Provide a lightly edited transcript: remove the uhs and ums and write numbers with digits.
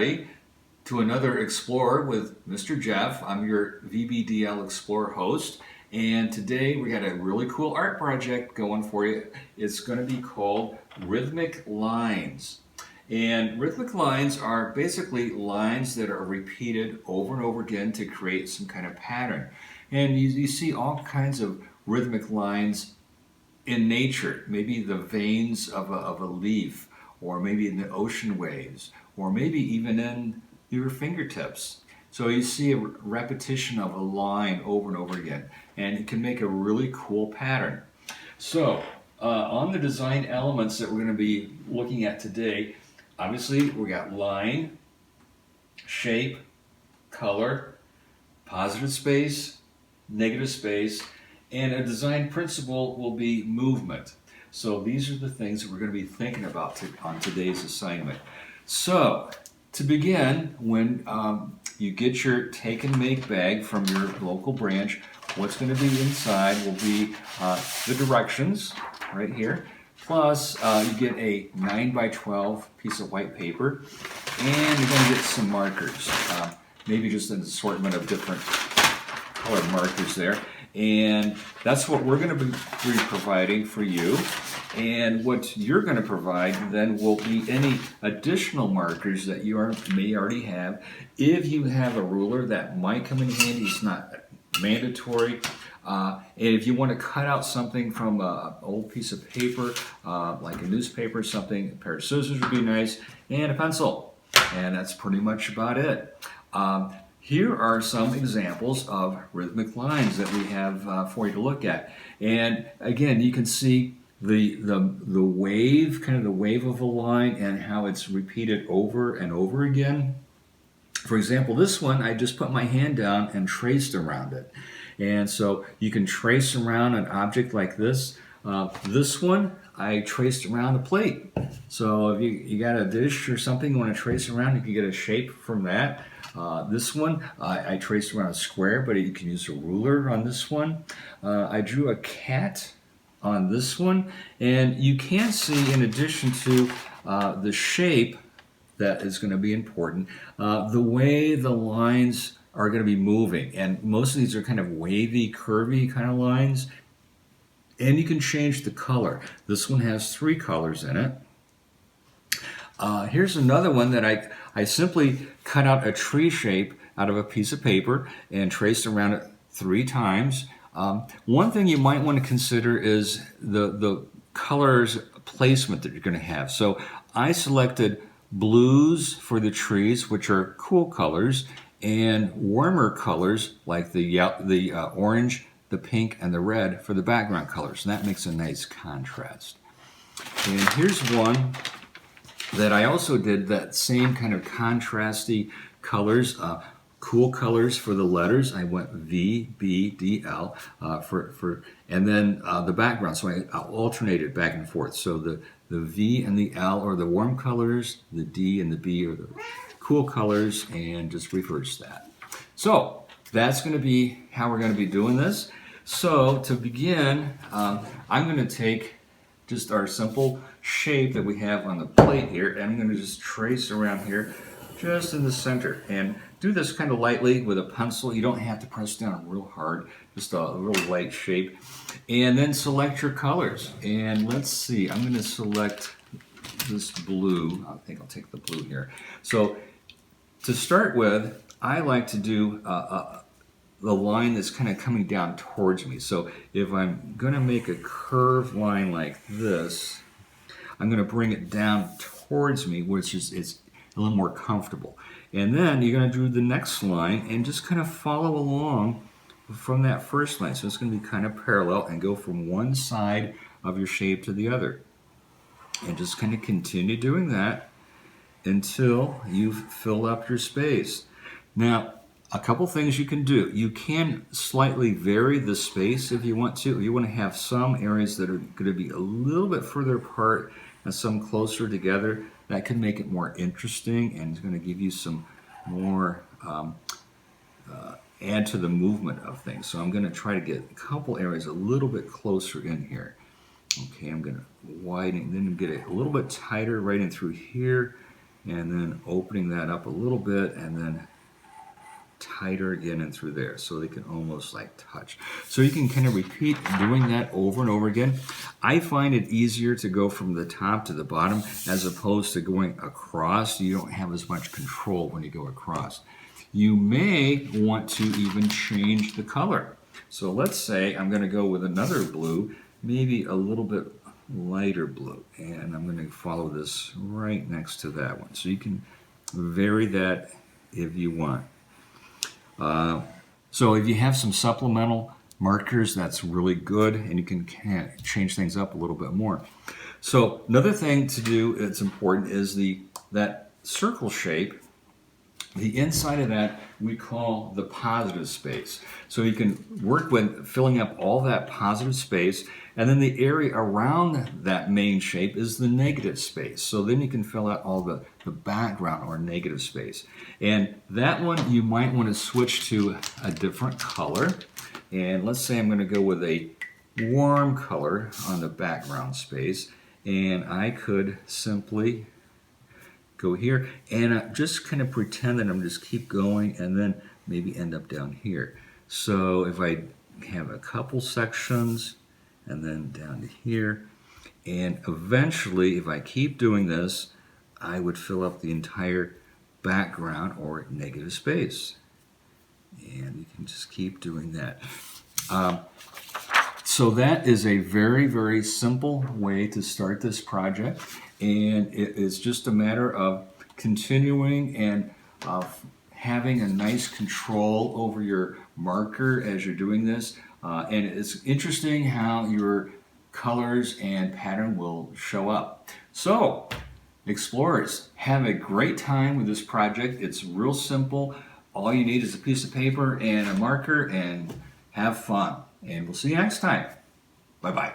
everybody, to another Explorer with Mr. Jeff. I'm your VBDL Explorer host, and today we got a really cool art project going for you. It's going to be called Rhythmic Lines. And rhythmic lines are basically lines that are repeated over and over again to create some kind of pattern. And you see all kinds of rhythmic lines in nature, maybe the veins of a leaf, or maybe in the ocean waves, or maybe even in your fingertips. So you see a repetition of a line over and over again, and it can make a really cool pattern. So on the design elements that we're going to be looking at today, obviously we got line, shape, color, positive space, negative space, and a design principle will be movement. So these are the things that we're going to be thinking about on today's assignment. So to begin, when you get your take and make bag from your local branch, what's going to be inside will be the directions right here, plus you get a 9x12 piece of white paper, and you're going to get some markers, maybe just an assortment of different colored markers there. And that's what we're going to be providing for you. And what you're going to provide then will be any additional markers that you may already have. If you have a ruler, that might come in handy. It's not mandatory. And if you want to cut out something from an old piece of paper, like a newspaper or something, a pair of scissors would be nice, and a pencil. And that's pretty much about it. Here are some examples of rhythmic lines that we have for you to look at. And again, you can see the wave, kind of the wave of a line and how it's repeated over and over again. For example, this one, I just put my hand down and traced around it. And so you can trace around an object like this. This one, I traced around a plate. So if you got a dish or something you want to trace around, you can get a shape from that. This one, I traced around a square, but you can use a ruler on this one. I drew a cat on this one, and you can see, in addition to the shape that is going to be important, the way the lines are going to be moving. And most of these are kind of wavy, curvy kind of lines. And you can change the color. This one has 3 colors in it. Here's another one that I simply cut out a tree shape out of a piece of paper and traced around it 3 times. One thing you might want to consider is the colors placement that you're going to have. So I selected blues for the trees, which are cool colors, and warmer colors like the orange, the pink, and the red for the background colors. And that makes a nice contrast. And here's one that I also did that same kind of contrasty colors, cool colors for the letters. I went VBDL and then the background. So I alternated back and forth. So the V and the L are the warm colors, the D and the B are the cool colors, and just reverse that. So that's going to be how we're going to be doing this. So to begin, I'm going to take just our simple shape that we have on the plate here, and I'm going to just trace around here just in the center, and do this kind of lightly with a pencil. You don't have to press down real hard, just a real light shape. And then select your colors, and let's see, I'm going to select this blue. I think I'll take the blue here. So to start with, I like to do the line that's kind of coming down towards me. So if I'm going to make a curved line like this, I'm going to bring it down towards me, which is it's a little more comfortable. And then you're going to do the next line and just kind of follow along from that first line. So it's going to be kind of parallel and go from one side of your shape to the other. And just kind of continue doing that until you've filled up your space. Now, a couple things you can do. You can slightly vary the space if you want to. If you want to have some areas that are going to be a little bit further apart and some closer together, that can make it more interesting and it's going to give you some more add to the movement of things. So I'm going to try to get a couple areas a little bit closer in here. Okay, I'm going to widen, then get it a little bit tighter right in through here, and then opening that up a little bit, and then tighter again and through there, so they can almost like touch. So you can kind of repeat doing that over and over again. I find it easier to go from the top to the bottom as opposed to going across. You don't have as much control when you go across. You may want to even change the color. So let's say I'm going to go with another blue, maybe a little bit lighter blue, and I'm going to follow this right next to that one. So you can vary that if you want. So if you have some supplemental markers, that's really good, and you can change things up a little bit more. So another thing to do that's important is that circle shape. The inside of that we call the positive space. So you can work with filling up all that positive space, and then the area around that main shape is the negative space. So then you can fill out all the background or negative space. And that one you might want to switch to a different color. And let's say I'm going to go with a warm color on the background space, and I could simply go here and just kind of pretend that I'm just keep going and then maybe end up down here. So if I have a couple sections and then down to here, and eventually if I keep doing this, I would fill up the entire background or negative space. And you can just keep doing that. So that is a very, very simple way to start this project, and it is just a matter of continuing and having a nice control over your marker as you're doing this. And it's interesting how your colors and pattern will show up. So, explorers, have a great time with this project. It's real simple. All you need is a piece of paper and a marker, and have fun. And we'll see you next time. Bye-bye.